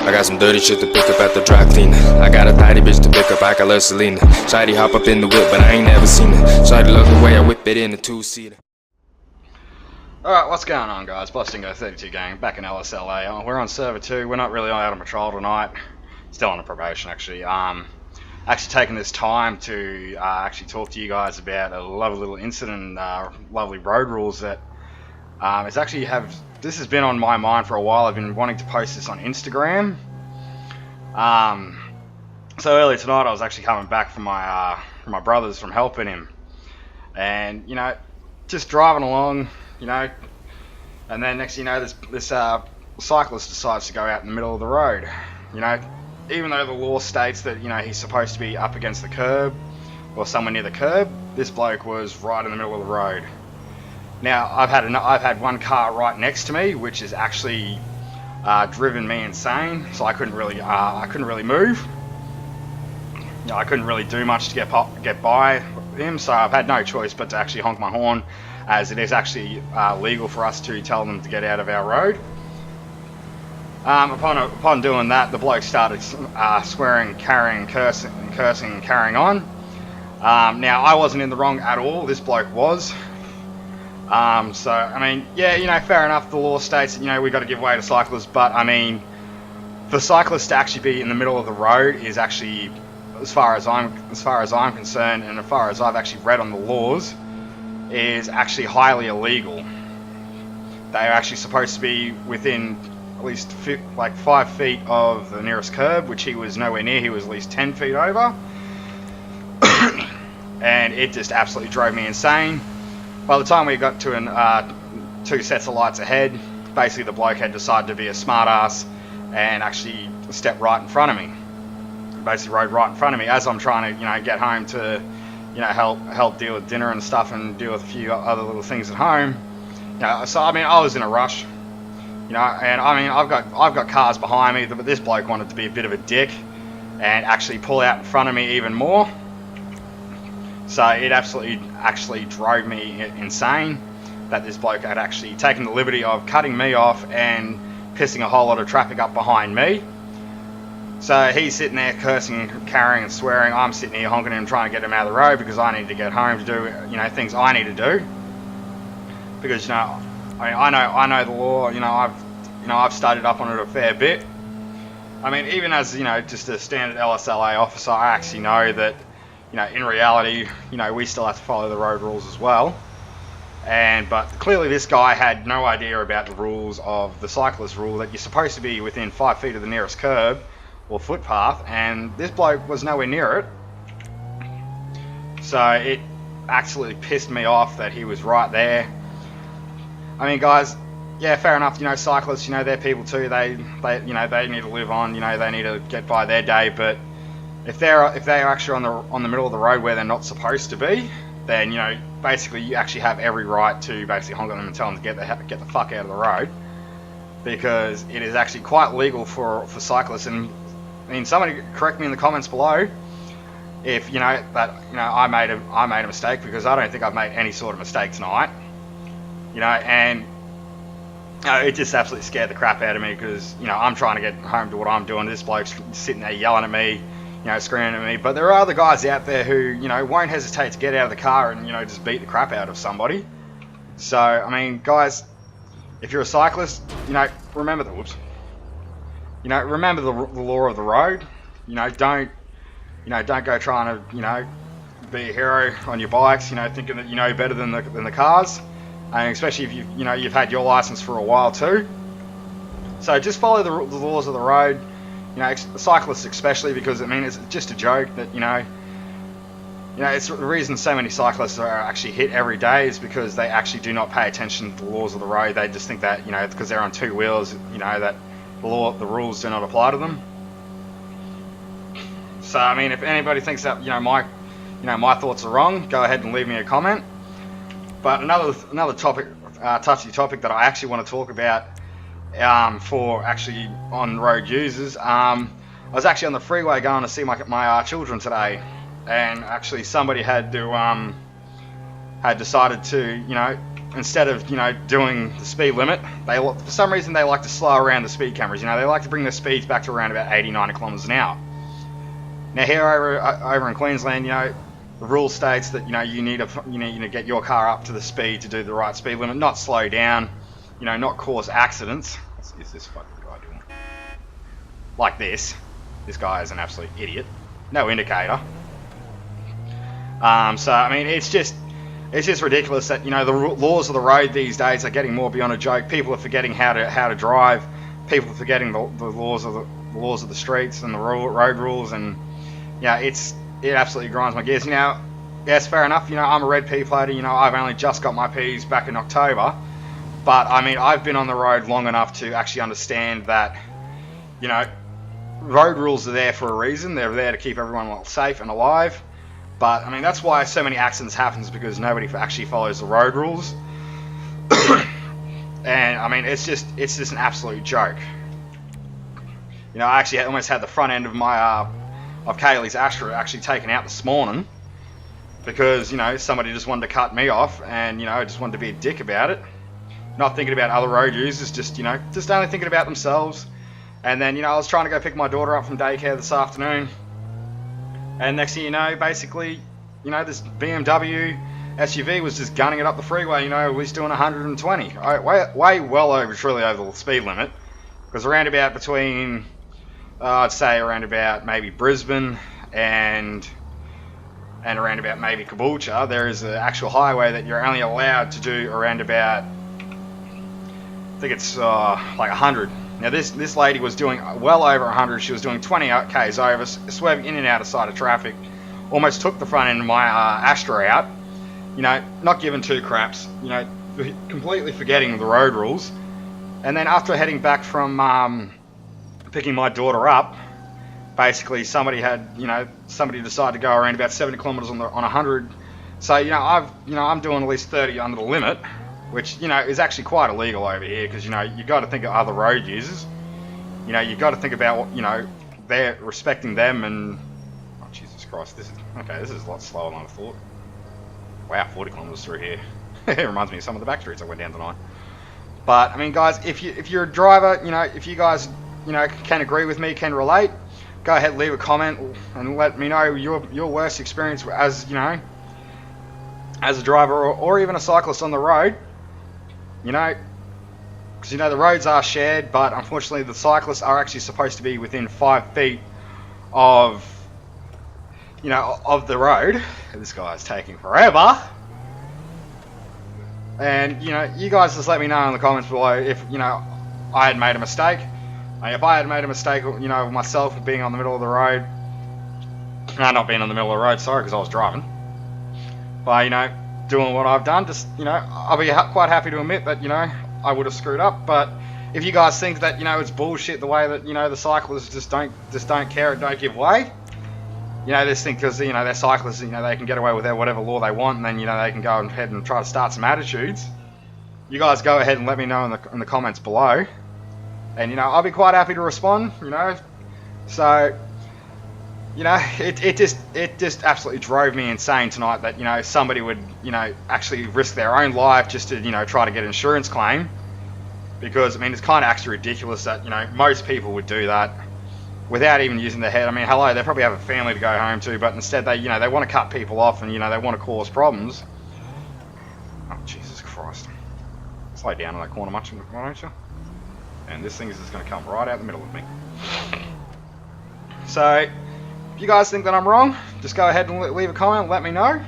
I got some dirty shit to pick up at the dry cleaner. I got a tidy bitch to pick up, I got love Selena. Shawty hop up in the whip, but I ain't never seen her. Shawty love the way I whip it in a two-seater. Alright, what's going on, guys? Bustingo 32 gang, back in LSLA. We're on server 2, we're not really out on patrol tonight. Still on a probation, actually. Actually taking this time to actually talk to you guys about a lovely little incident, lovely road rules that this has been on my mind for a while. I've been wanting to post this on Instagram. So earlier tonight I was actually coming back from my brother's from helping him, and just driving along, and then next thing you know, this cyclist decides to go out in the middle of the road. Even though the law states that he's supposed to be up against the curb or somewhere near the curb, this bloke was right in the middle of the road. Now I've had one car right next to me, which has actually driven me insane. So I couldn't really move. I couldn't really do much to get by him. So I've had no choice but to actually honk my horn, as it is actually legal for us to tell them to get out of our road. Upon doing that, the bloke started swearing, cursing, and carrying on. Now I wasn't in the wrong at all. This bloke was. So I mean, yeah, fair enough. The law states that we got to give way to cyclists, but I mean, for cyclists to actually be in the middle of the road is actually, as far as I'm concerned, and as far as I've actually read on the laws, is actually highly illegal. They are actually supposed to be within at least 5 feet of the nearest curb, which he was nowhere near. He was at least 10 feet over. And it just absolutely drove me insane. By the time we got to 2 sets of lights ahead, basically the bloke had decided to be a smart ass and actually stepped right in front of me. Basically rode right in front of me as I'm trying to get home to help deal with dinner and stuff, and deal with a few other little things at home. So I mean, I was in a rush. And I mean, I've got cars behind me, but this bloke wanted to be a bit of a dick and actually pull out in front of me even more. So it actually drove me insane that this bloke had actually taken the liberty of cutting me off and pissing a whole lot of traffic up behind me. So he's sitting there cursing, carrying and swearing. I'm sitting here honking him, trying to get him out of the road because I need to get home to do things I need to do. Because I know the law. I've studied up on it a fair bit. I mean, even as just a standard LSLA officer, I actually know that in reality, we still have to follow the road rules as well. But clearly this guy had no idea about the rules of the cyclist rule, that you're supposed to be within 5 feet of the nearest curb or footpath, and this bloke was nowhere near it. So it absolutely pissed me off that he was right there. I mean, guys, yeah, fair enough. Cyclists, they're people too. They need to live on. They need to get by their day. But if they're actually on the middle of the road where they're not supposed to be, then basically you actually have every right to basically honk at them and tell them to get the fuck out of the road, because it is actually quite legal for cyclists. And I mean, somebody correct me in the comments below if I made a mistake, because I don't think I've made any sort of mistake tonight. And it just absolutely scared the crap out of me, because I'm trying to get home to what I'm doing. This bloke's sitting there yelling at me, screaming at me. But there are other guys out there who won't hesitate to get out of the car and just beat the crap out of somebody. So I mean, guys, if you're a cyclist, remember the remember the law of the road. Don't go trying to be a hero on your bikes, thinking that you know better than the cars. And especially if you've had your license for a while too. So just follow the laws of the road, cyclists especially, because I mean, it's just a joke that it's the reason so many cyclists are actually hit every day is because they actually do not pay attention to the laws of the road. They just think that because they're on 2 wheels, that the rules do not apply to them. So I mean, if anybody thinks that my thoughts are wrong, go ahead and leave me a comment. But another topic, touchy topic that I actually want to talk about for actually on-road users. I was actually on the freeway going to see my children today, and actually somebody had decided to instead of, you know, doing the speed limit, for some reason they like to slow around the speed cameras. You know, they like to bring their speeds back to around about 80, 90 kilometers an hour. Now here over in Queensland, you know, the rule states that, you know, you need to get your car up to the speed to do the right speed limit, not slow down, you know, not cause accidents. What is this fucking guy doing? Like this. This guy is an absolute idiot. No indicator. So I mean, it's just ridiculous that, you know, the laws of the road these days are getting more beyond a joke. People are forgetting how to drive. People are forgetting the laws of the streets and the road rules, and yeah, it absolutely grinds my gears. You know, yes, fair enough. You know, I'm a red P plater. You know, I've only just got my Ps back in October, but I mean, I've been on the road long enough to actually understand that, you know, road rules are there for a reason. They're there to keep everyone safe and alive. But I mean, that's why so many accidents happen, because nobody actually follows the road rules. And I mean, it's just an absolute joke. You know, I actually almost had the front end of my of Kaylee's Astra actually taken out this morning because, you know, somebody just wanted to cut me off, and, you know, just wanted to be a dick about it, not thinking about other road users, just, you know, just only thinking about themselves. And then, you know, I was trying to go pick my daughter up from daycare this afternoon, and next thing you know, basically, you know, this BMW SUV was just gunning it up the freeway. You know, we're doing 120, way well over, truly over the speed limit, because around about between, I'd say around about maybe Brisbane and around about maybe Caboolture, there is an actual highway that you're only allowed to do around about, I think it's like 100. Now this lady was doing well over 100. She was doing 20 k's over, swerving in and out of side of traffic. Almost took the front end of my Astra out. You know, not giving two craps. You know, completely forgetting the road rules. And then after heading back from picking my daughter up, basically somebody decided to go around about 70 kilometers on 100. So, you know, I'm doing at least 30 under the limit, which, you know, is actually quite illegal over here, because, you know, you got to think of other road users. You know, you got to think about, you know, they're respecting them. And oh, Jesus Christ, this is a lot slower than I thought. Wow, 40 kilometers through here. It reminds me of some of the back streets I went down tonight. But I mean, guys, if you're a driver, you know, if you guys, you know, can agree with me, can relate, go ahead, leave a comment and let me know your worst experience as, you know, as a driver or even a cyclist on the road. You know, because, you know, the roads are shared, but unfortunately the cyclists are actually supposed to be within 5 feet of, you know, of the road. This guy's taking forever. And, you know, you guys just let me know in the comments below if, you know, I had made a mistake. And if I had made a mistake, you know, myself being on the middle of the road, not being on the middle of the road, sorry, because I was driving. But, you know, doing what I've done, just, you know, I'll be quite happy to admit that, you know, I would have screwed up. But if you guys think that, you know, it's bullshit the way that, you know, the cyclists just don't care and don't give way, you know, this thing, because, you know, they're cyclists, you know, they can get away with whatever law they want, and then, you know, they can go ahead and try to start some attitudes. You guys go ahead and let me know in the comments below, and, you know, I'll be quite happy to respond, you know. So, you know, it just absolutely drove me insane tonight that, you know, somebody would, you know, actually risk their own life just to, you know, try to get an insurance claim. Because, I mean, it's kind of actually ridiculous that, you know, most people would do that without even using their head. I mean, hello, they probably have a family to go home to, but instead they, you know, they want to cut people off, and, you know, they want to cause problems. Oh, Jesus Christ. Slow down in that corner much, won't you? And this thing is just going to come right out the middle of me. So, if you guys think that I'm wrong, just go ahead and leave a comment, let me know.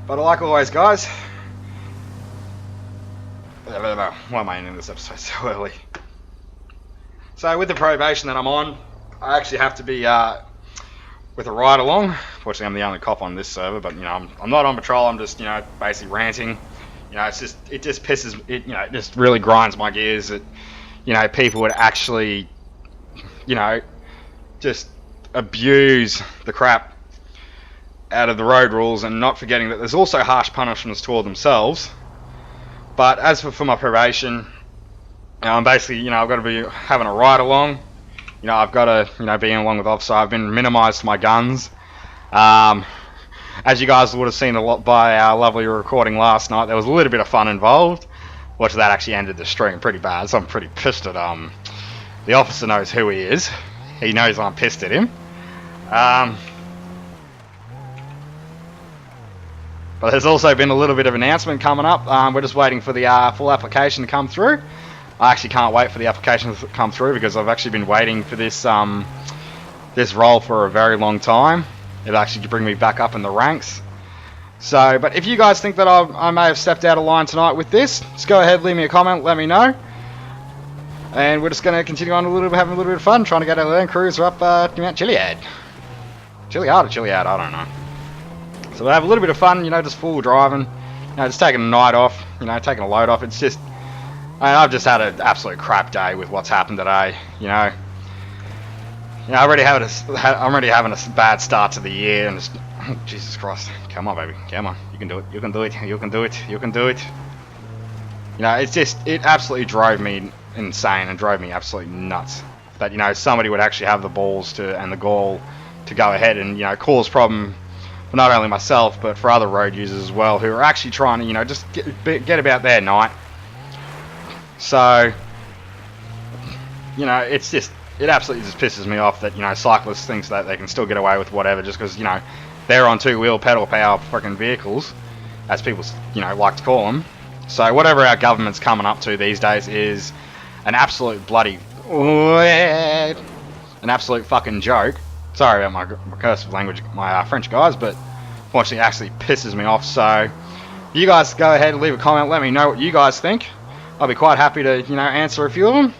But like always, guys, why am I ending this episode so early? So with the probation that I'm on, I actually have to be with a ride along. Fortunately, I'm the only cop on this server, but, you know, I'm not on patrol. I'm just, you know, basically ranting. You know, it just pisses, you know, it just really grinds my gears that, you know, people would actually, you know, just abuse the crap out of the road rules, and not forgetting that there's also harsh punishments toward themselves. But as for my probation, I'm basically, you know, I've got to be having a ride along. You know, I've got to, you know, be along with officer. I've been minimised to my guns. as you guys would have seen a lot by our lovely recording last night, there was a little bit of fun involved, which that actually ended the stream pretty bad. So I'm pretty pissed at the officer knows who he is. He knows I'm pissed at him. But there's also been a little bit of announcement coming up. We're just waiting for the full application to come through. I actually can't wait for the application to come through because I've actually been waiting for this this role for a very long time. It'll actually bring me back up in the ranks. So, but if you guys think that I may have stepped out of line tonight with this, just go ahead, leave me a comment, let me know. And we're just going to continue on having a little bit of fun, trying to get our Land Cruiser up to Mount Chiliad. Chiliad or Chiliad, I don't know. So we'll have a little bit of fun, you know, just full driving, you know, just taking a night off, you know, taking a load off. It's just, I've just had an absolute crap day with what's happened today, you know. I'm already having a bad start to the year, and just, oh, Jesus Christ, come on, baby, come on, you can do it, you can do it, you can do it, you can do it. You know, it's just, it absolutely drove me insane and drove me absolutely nuts that, you know, somebody would actually have the balls to and the gall to go ahead and, you know, cause problem for not only myself but for other road users as well who are actually trying to, you know, just get about their night. So, you know, it's just, it absolutely just pisses me off that, you know, cyclists think that they can still get away with whatever just because, you know, they're on two-wheel pedal power freaking vehicles, as people, you know, like to call them. So whatever our government's coming up to these days is an absolute bloody, an absolute fucking joke. Sorry about my cursive language, my French guys, but unfortunately it actually pisses me off. So you guys go ahead and leave a comment, let me know what you guys think. I'll be quite happy to, you know, answer a few of them.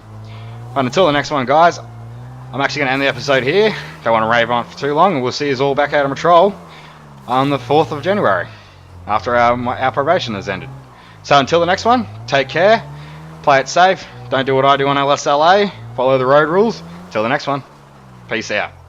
And until the next one, guys, I'm actually going to end the episode here. Don't want to rave on for too long, and we'll see you all back out of patrol on the 4th of January, after our probation has ended. So until the next one, take care, play it safe, don't do what I do on LSLA, follow the road rules. Until the next one, peace out.